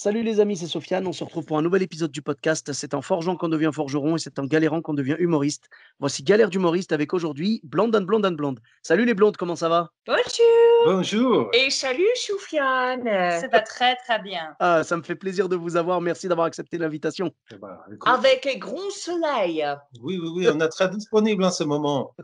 Salut les amis, c'est Sofiane. On se retrouve pour un nouvel épisode du podcast. C'est en forgeant qu'on devient forgeron et c'est en galérant qu'on devient humoriste. Voici Galère d'humoriste avec aujourd'hui Blonde and Blonde and Blonde. Salut les blondes, comment ça va? Bonjour Bonjour. et salut Soufiane. Ça va très très bien. Ah, ça me fait plaisir de vous avoir. Merci d'avoir accepté l'invitation. Eh ben, écoute, Avec un grand soleil. oui, on est très disponible en ce moment.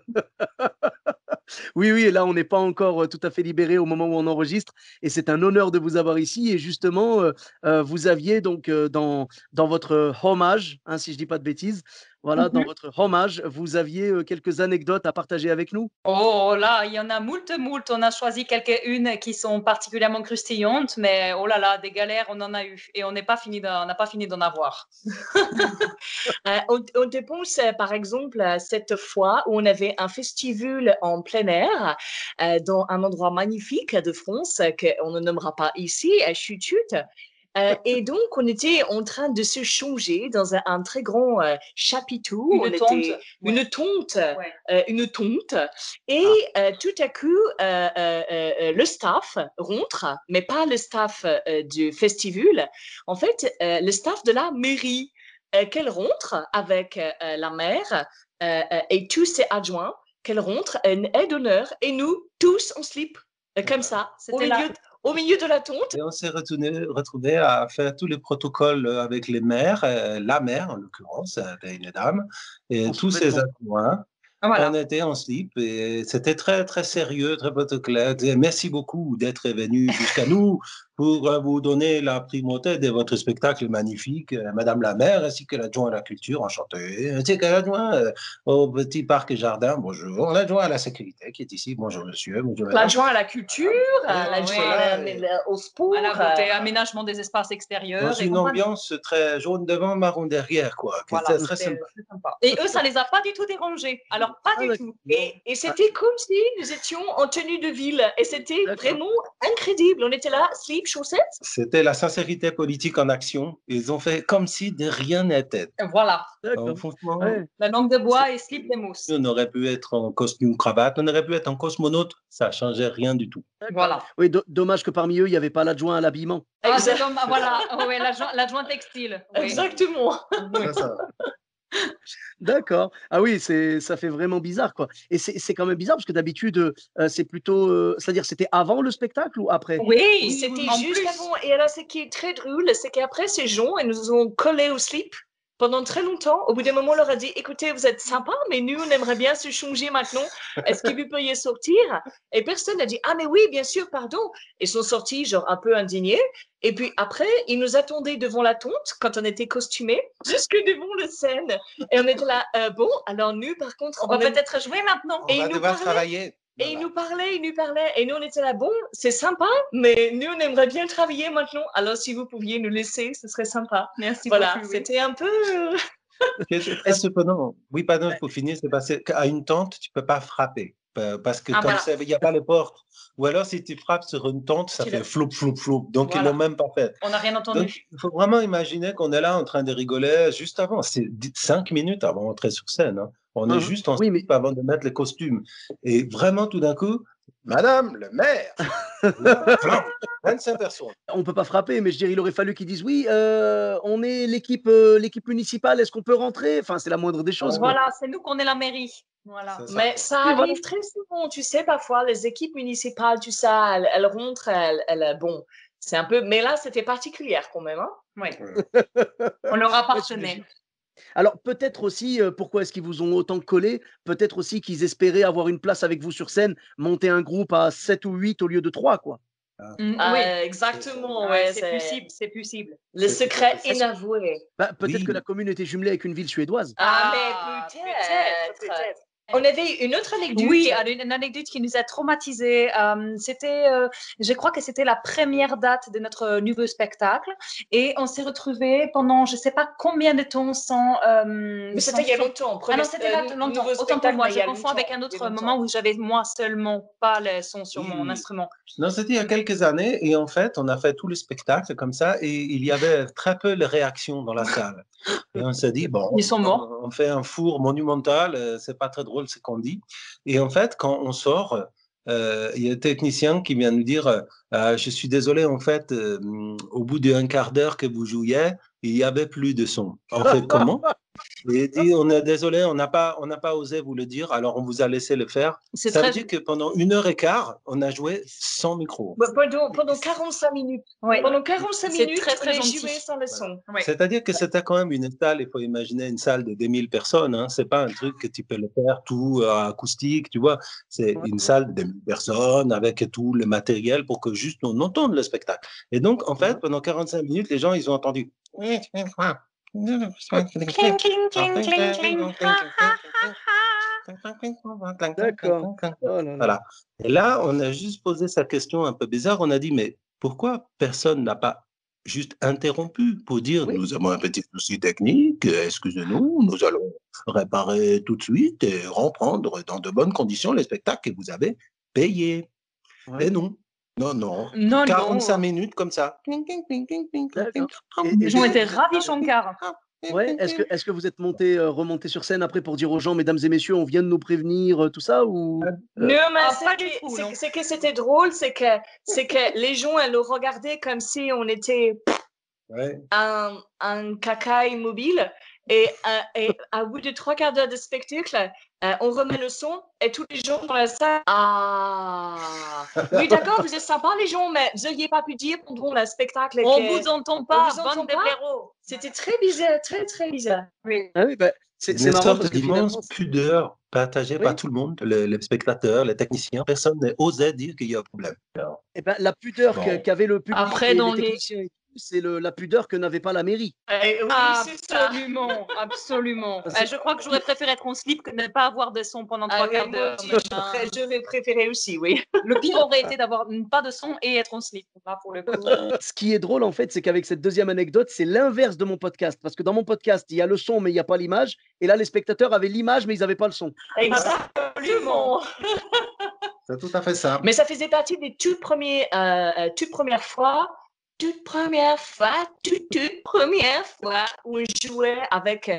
Oui, oui, et là, on n'est pas encore tout à fait libéré au moment où on enregistre. Et c'est un honneur de vous avoir ici. Et justement, vous aviez donc dans votre hommage, hein, si je ne dis pas de bêtises, voilà, dans votre hommage, vous aviez quelques anecdotes à partager avec nous. Oh là, il y en a moult. On a choisi quelques-unes qui sont particulièrement croustillantes, mais oh là là, des galères, on en a eu. Et on n'a pas fini d'en avoir. On te pense par exemple cette fois où on avait un festival en plein air dans un endroit magnifique de France qu'on ne nommera pas ici, à Chut-Chut. Et donc, on était en train de se changer dans un très grand chapiteau. Une tonte. Une tonte. Et tout à coup, le staff rentre, mais pas le staff du festival. En fait, le staff de la mairie, qu'elle rentre avec la maire et tous ses adjoints, qu'elle rentre, une aide d'honneur, et nous, tous en slip, comme ça, au milieu de la tonte. Et on s'est retrouvé à faire tous les protocoles avec les maires, la maire en l'occurrence, une dame, et tous ses adjoints. Voilà. On était en slip et c'était très, très sérieux, très protocolaire. Merci beaucoup d'être venu jusqu'à nous pour vous donner la primauté de votre spectacle magnifique, Madame la maire, ainsi que l'adjoint à la culture, enchanté, ainsi que l'adjoint au petit parc et jardin, bonjour, l'adjoint à la sécurité qui est ici, bonjour monsieur, bonjour madame. L'adjoint à la culture, l'adjoint au sport, À la beauté, aménagement des espaces extérieurs. Dans une ambiance très jaune devant, marron derrière, quoi. Voilà, Très sympa. sympa. Et eux, ça les a pas du tout dérangés. Alors, pas du tout. Et c'était comme si nous étions en tenue de ville. Et c'était vraiment incroyable. On était là, slip, chaussettes. C'était la sincérité politique en action. Ils ont fait comme si de rien n'était. Voilà. Franchement, La langue de bois et slip de mousse. on aurait pu être en costume cravate, on aurait pu être en cosmonaute, ça ne changeait rien du tout. Voilà. Oui, dommage que parmi eux, il n'y avait pas l'adjoint à l'habillement. Ah, c'est comme, voilà, oui, l'adjoint textile. Oui. Exactement. Ça. D'accord. Ah oui, ça fait vraiment bizarre, quoi. Et c'est quand même bizarre parce que d'habitude, c'est plutôt, c'est-à-dire c'était avant le spectacle ou après? Oui, c'était juste avant. Et alors, ce qui est très drôle, c'est qu'après, ces gens, ils nous ont collés au slip pendant très longtemps. Au bout d'un moment, on leur a dit, écoutez, vous êtes sympa, mais nous, on aimerait bien se changer maintenant. Est-ce que vous pourriez sortir? Et personne n'a dit, ah, mais oui, bien sûr, pardon. Ils sont sortis, genre, un peu indignés. Et puis après, ils nous attendaient devant la tonte, quand on était costumés, jusque devant la scène. Et on était là, bon, alors nous, par contre, on va peut-être jouer maintenant. On va devoir travailler. Et il nous parlait. Et nous, on était là, bon, c'est sympa, mais nous, on aimerait bien travailler maintenant. Alors, si vous pouviez nous laisser, ce serait sympa. Merci voilà, beaucoup. c'était un peu... Cependant, oui, pardon, il faut finir, c'est parce qu'à une tente, tu ne peux pas frapper. Parce que comme il n'y a pas les portes. Ou alors, si tu frappes sur une tente, ça fait flop, flop, flop. Donc, ils ne l'ont même pas fait. On n'a rien entendu. Donc, il faut vraiment imaginer qu'on est là en train de rigoler juste avant. C'est 5 minutes avant d'entrer sur scène. Hein. On est juste en slip avant de mettre les costumes. Et vraiment, tout d'un coup, Madame le maire, 25 personnes. On ne peut pas frapper, mais je dirais, il aurait fallu qu'ils disent oui, on est l'équipe municipale, est-ce qu'on peut rentrer? Enfin, c'est la moindre des choses. Voilà, c'est nous qu'on est la mairie. Voilà. Mais ça arrive très souvent, tu sais, parfois, les équipes municipales, tu sais, elles rentrent, bon, c'est un peu... Mais là, c'était particulier quand même. Hein? Oui. On leur appartenait. Alors, peut-être aussi, pourquoi est-ce qu'ils vous ont autant collé? Peut-être aussi qu'ils espéraient avoir une place avec vous sur scène, monter un groupe à 7 ou 8 au lieu de 3, quoi. Oui, exactement. C'est possible. Le secret inavoué. Peut-être que la commune était jumelée avec une ville suédoise. Mais peut-être. On avait une autre anecdote. Oui, une anecdote qui nous a traumatisés. C'était, je crois que c'était la première date de notre nouveau spectacle. Et on s'est retrouvés pendant, je ne sais pas combien de temps sans... mais c'était il y a longtemps. Ah non, c'était longtemps. Autant pour moi. Je confonds avec un autre moment où j'avais moi seulement pas le son sur mon instrument. Non, c'était il y a quelques années. Et en fait, on a fait tous les spectacles comme ça. Et il y avait très peu de réactions dans la salle. Et on s'est dit, bon, ils sont morts. On fait un four monumental, c'est pas très drôle ce qu'on dit. Et en fait, quand on sort, il y a un technicien qui vient nous dire je suis désolé, en fait, au bout d'un quart d'heure que vous jouiez, il n'y avait plus de son. En fait, comment? Et il dit on est désolé, on n'a pas osé vous le dire, alors on vous a laissé le faire. Ça veut dire que pendant 1 heure et quart, on a joué sans micro. Pendant 45 minutes. Ouais. Pendant 45 minutes, très, très on a gentil. joué sans le son. Ouais. C'est-à-dire que c'était quand même une salle, il faut imaginer une salle de 2000 personnes, hein. C'est pas un truc que tu peux le faire tout acoustique, tu vois. C'est une salle de 2000 personnes avec tout le matériel pour que juste on entende le spectacle. Et donc, en fait, pendant 45 minutes, les gens, ils ont entendu. D'accord. Oh là là. Voilà. Et là, on a juste posé sa question un peu bizarre. On a dit, mais pourquoi personne n'a pas juste interrompu pour dire, Oui. nous avons un petit souci technique, excusez-nous, nous allons réparer tout de suite et reprendre dans de bonnes conditions les spectacles que vous avez payés. Ouais. Et non. Non. Non, 45 non. minutes comme ça. D'accord. Les gens étaient ravis, Shankar. Ouais. Est-ce que vous êtes remonté sur scène après pour dire aux gens, mesdames et messieurs, on vient de nous prévenir, tout ça ou Non, mais pas du tout, non. c'est que c'était drôle, c'est que les gens, elles nous regardaient comme si on était Ouais. un caca immobile. Et à bout de 3 quarts d'heure de spectacle, on remet le son et tous les gens dans la salle. Ah, oui, d'accord, vous êtes sympas les gens, mais vous n'auriez pas pu dire pendant le spectacle. On vous entend pas, bande de blaireaux. C'était très bizarre, très très bizarre. Oui. Ah oui, bah, c'est Une marrant sorte parce que d'immense finalement, pudeur partagée par oui. tout le monde, les spectateurs, les techniciens. Personne n'osait dire qu'il y a un problème. Eh ben, la pudeur Bon. qu'avait le public Après, et dans les les- techniciens et tout, c'est la pudeur que n'avait pas la mairie. Oui, c'est ça. Absolument, absolument. C'est- Je crois que j'aurais préféré être en slip que de ne pas avoir de son pendant Ah 3 oui, quarts moi d'heure. aussi, j'aurais préféré aussi, oui. Le pire aurait été d'avoir pas de son et être en slip. Là, pour le coup. Ce qui est drôle, en fait, c'est qu'avec cette deuxième anecdote, c'est l'inverse de mon podcast. Parce que dans mon podcast, il y a le son, mais il n'y a pas l'image. Et là, les spectateurs avaient l'image, mais ils n'avaient pas le son. Exactement. C'est tout à fait ça. Mais ça faisait partie des toutes premières fois où on jouait avec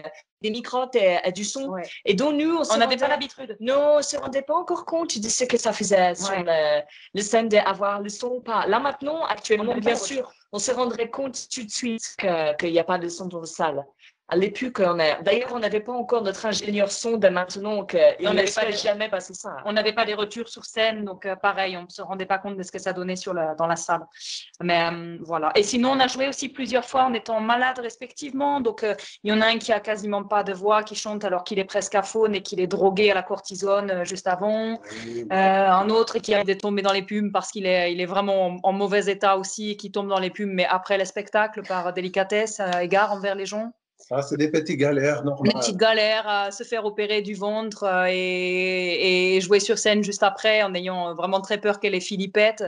des micros et du son. Ouais. Et donc, nous, On n'avait pas l'habitude. Non, on ne se rendait pas encore compte de ce que ça faisait sur le scène d'avoir le son ou pas. Là, maintenant, actuellement, bien sûr, on se rendrait compte tout de suite qu'il n'y a pas de son dans la salle. À l'époque, d'ailleurs, on n'avait pas encore notre ingénieur son de maintenant, qu'il On ne n'avait pas laisserait les- jamais passer ça. On n'avait pas les retures sur scène, donc pareil, on ne se rendait pas compte de ce que ça donnait dans la salle. Mais voilà. Et sinon, on a joué aussi plusieurs fois en étant malades respectivement. Donc, il y en a un qui a quasiment pas de voix, qui chante alors qu'il est presque aphone et qu'il est drogué à la cortisone juste avant. Un autre qui a été tombé dans les plumes parce qu'il est vraiment en mauvais état aussi et qui tombe dans les plumes, mais après le spectacle, par délicatesse, égard envers les gens. Ah, c'est des petites galères Une normales. petite galère à se faire opérer du ventre et jouer sur scène juste après en ayant vraiment très peur qu'elle ait Philippette,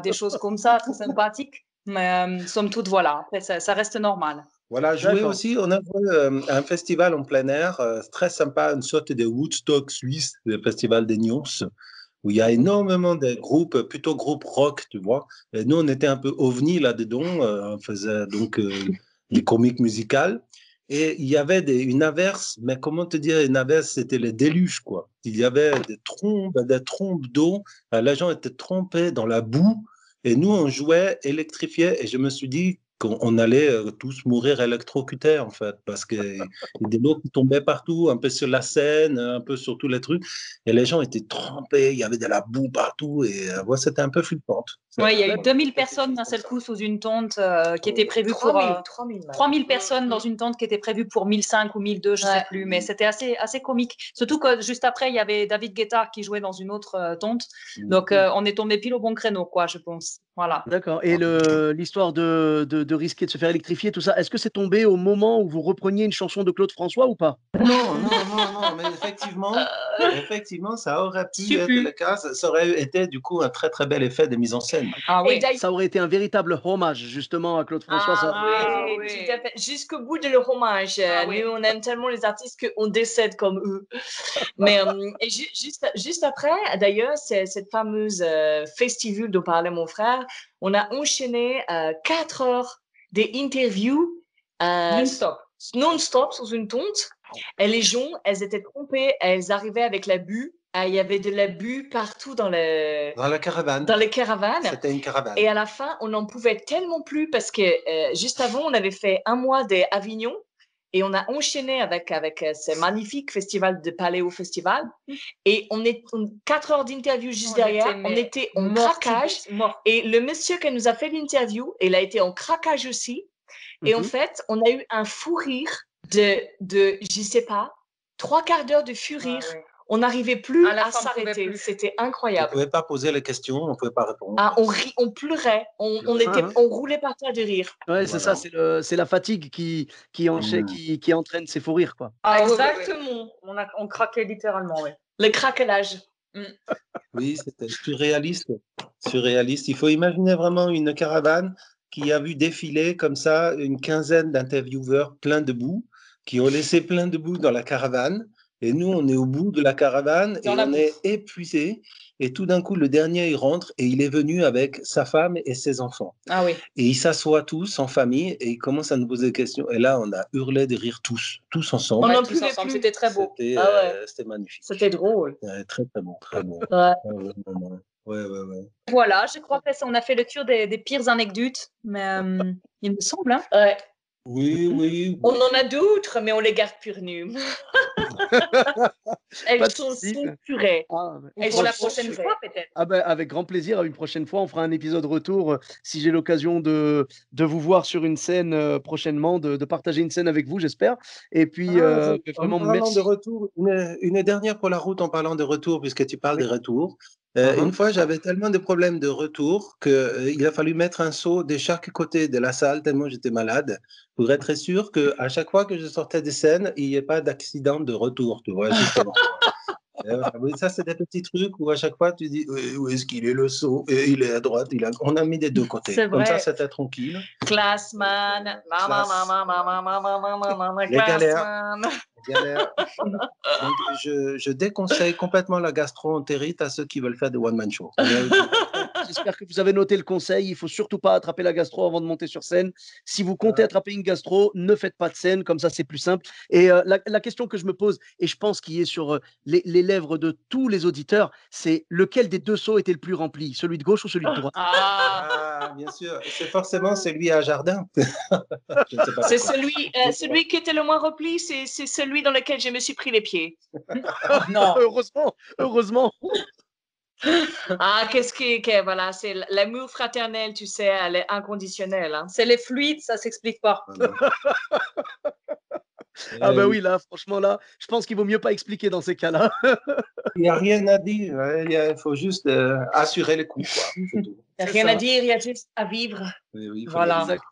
des choses comme ça, très sympathiques. Mais somme toute, voilà, après, ça reste normal. Voilà, jouer D'accord. aussi, on a joué à un festival en plein air, très sympa, une sorte de Woodstock suisse, le festival des Nyons, où il y a énormément de groupes, plutôt groupes rock, tu vois. Et nous, on était un peu ovni là-dedans, on faisait donc des comiques musicales. Et il y avait une averse, mais comment te dire, une averse, c'était le déluge, quoi. Il y avait des trombes d'eau, les gens étaient trempés dans la boue, et nous, on jouait électrifié, et je me suis dit qu'on allait tous mourir électrocutés, en fait, parce qu'il y a des lots qui tombaient partout, un peu sur la scène, un peu sur tous les trucs, et les gens étaient trempés, il y avait de la boue partout, et ouais, c'était un peu flippant. Oui, il y a eu 2000 personnes d'un seul coup sous une tente qui était prévue pour 3000 personnes dans une tente qui était prévue pour 1005 ou 1002, je ne sais plus, mais c'était assez comique. Surtout que juste après, il y avait David Guetta qui jouait dans une autre tente. Donc, on est tombé pile au bon créneau, quoi, je pense. Voilà. D'accord. Et l'histoire de risquer de se faire électrifier, tout ça, est-ce que c'est tombé au moment où vous repreniez une chanson de Claude François ou pas? Non, mais effectivement, ça aurait pu être le cas. Ça aurait été du coup un très très bel effet de mise en scène. Ah oui. Ça aurait été un véritable hommage justement à Claude François. Oui, tout à fait. Jusqu'au bout de leur hommage. Nous, on aime tellement les artistes qu'on décède comme eux. Mais et juste après, d'ailleurs, cette fameuse festival dont parlait mon frère, on a enchaîné 4 heures des interviews non-stop sur une tente. Et les gens, elles étaient trompées, elles arrivaient avec la bulle Ah, il y avait de l'abus partout Dans la caravane. dans les caravanes. C'était une caravane. Et à la fin, on n'en pouvait tellement plus parce que juste avant, on avait fait un mois d'Avignon et on a enchaîné avec ce magnifique festival de Paléo Festival. Et 4 heures d'interview juste derrière. On était en craquage. Et le monsieur qui nous a fait l'interview, il a été en craquage aussi. Et en fait, on a eu un fou rire de je sais pas, 3/4 d'heure de fou rire. Ah ouais. On n'arrivait plus À la à fin, on pouvait s'arrêter. plus. C'était On ne incroyable. pouvait pas poser les questions, on ne pouvait pas répondre. Ah, on pleurait, on roulait par terre de rire. Ouais, c'est ça, c'est la fatigue qui entraîne ces fous rires, quoi. Ah, ouais, exactement. On craquait littéralement, oui. Le craquelage. Oui, c'était surréaliste. Surréaliste. Il faut imaginer vraiment une caravane qui a vu défiler comme ça une quinzaine d'intervieweurs pleins de boue, qui ont laissé plein de boue dans la caravane. Et nous, on est au bout de la caravane et on est épuisés. Et tout d'un coup, le dernier, il rentre et il est venu avec sa femme et ses enfants. Ah oui. Et ils s'assoient tous en famille et ils commencent à nous poser des questions. Et là, on a hurlé de rire tous ensemble. On Ouais, en tous pouvait ensemble, plus. c'était très beau. C'était Ah ouais. c'était magnifique. C'était drôle. Ouais, très, très bon, très bon. Ouais. Ouais. Voilà, je crois qu'on a fait le tour des pires anecdotes, mais il me semble. Hein. Ouais. Oui. On en a d'autres, mais on les garde pour nous. Elles Pas de sont souci. censurées. Ah, Et pour la prochaine fois, peut-être. Ah ben, avec grand plaisir, une prochaine fois, on fera un épisode retour. Si j'ai l'occasion de vous voir sur une scène prochainement, de partager une scène avec vous, j'espère. Et puis, vraiment, En parlant merci. de retour, une dernière pour la route en parlant de retour, puisque tu parles Oui. de retour. Uh-huh. Une fois, j'avais tellement de problèmes de retour qu'il a fallu mettre un seau de chaque côté de la salle, tellement j'étais malade, pour être sûr qu'à chaque fois que je sortais des scènes, il n'y ait pas d'accident de retour, tu vois, justement. Oui, ça, c'est des petits trucs où à chaque fois, tu dis où est-ce qu'il est le seau? Et il est à droite. On a mis des deux côtés. C'est Comme ça, vrai. c'était tranquille. Classman. Les galères. Classman. Galère. Donc, je déconseille complètement la gastro-entérite à ceux qui veulent faire des one-man shows. J'espère que vous avez noté le conseil. Il faut surtout pas attraper la gastro avant de monter sur scène. Si vous comptez attraper une gastro, ne faites pas de scène. Comme ça, c'est plus simple. Et la question que je me pose, et je pense qu'il est sur les lèvres de tous les auditeurs, c'est lequel des deux seaux était le plus rempli? Celui de gauche ou celui de droite? Ah, bien sûr. C'est forcément celui à jardin. Je ne sais pas C'est pourquoi. celui qui était le moins repli, c'est celui dans lequel je me suis pris les pieds. Non. Heureusement. Ah, voilà, c'est l'amour fraternel, tu sais, elle est inconditionnelle. Hein. C'est les fluides, ça s'explique pas. Ah ben oui, là, franchement, là, je pense qu'il vaut mieux pas expliquer dans ces cas-là. Il n'y a rien à dire. Il faut juste assurer les coups. Quoi. C'est tout. Il n'y a rien à dire, il y a juste à vivre. Oui, Voilà. Exact.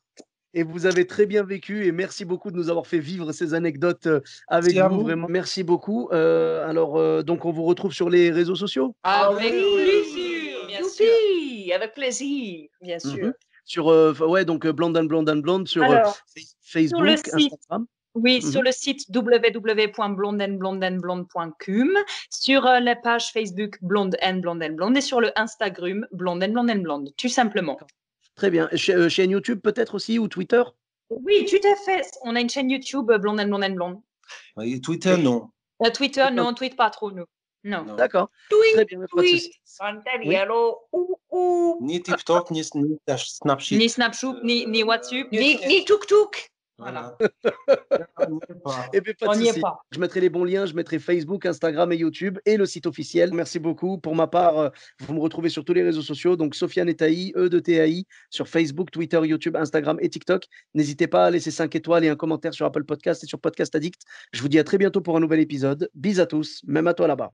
Et vous avez très bien vécu et merci beaucoup de nous avoir fait vivre ces anecdotes avec Merci à vous. vous. Vraiment, merci beaucoup. Alors, donc, on vous retrouve sur les réseaux sociaux? Avec plaisir, bien sûr. Youpi, avec plaisir. Bien sûr. Sur, ouais, donc Blonde and Blonde and Blonde sur Alors, Facebook, sur le site. Instagram. Oui, sur le site www.blondeandblondeandblonde.com, sur la page Facebook Blonde and Blonde et sur le Instagram Blonde and Blonde, tout simplement. Très bien. Chaîne YouTube peut-être aussi ou Twitter? Oui, tout à fait. On a une chaîne YouTube Blonde and Blonde. Oui, Twitter, non. Twitter, non, on ne tweet pas trop, nous. Non. D'accord. Très bien. Pas de souci. Ni TikTok, ni Snapchat. Ni Snapchat, ni WhatsApp, Ni tuk-tuk. Voilà. Et puis, pas de On n'y est souci. pas. Je mettrai les bons liens, je mettrai Facebook, Instagram et YouTube et le site officiel. Merci beaucoup. Pour ma part, vous me retrouvez sur tous les réseaux sociaux. Donc, Sofiane Etaï, E-de-T-A-I, sur Facebook, Twitter, YouTube, Instagram et TikTok. N'hésitez pas à laisser 5 étoiles et un commentaire sur Apple Podcast et sur Podcast Addict. Je vous dis à très bientôt pour un nouvel épisode. Bis à tous, même à toi là-bas.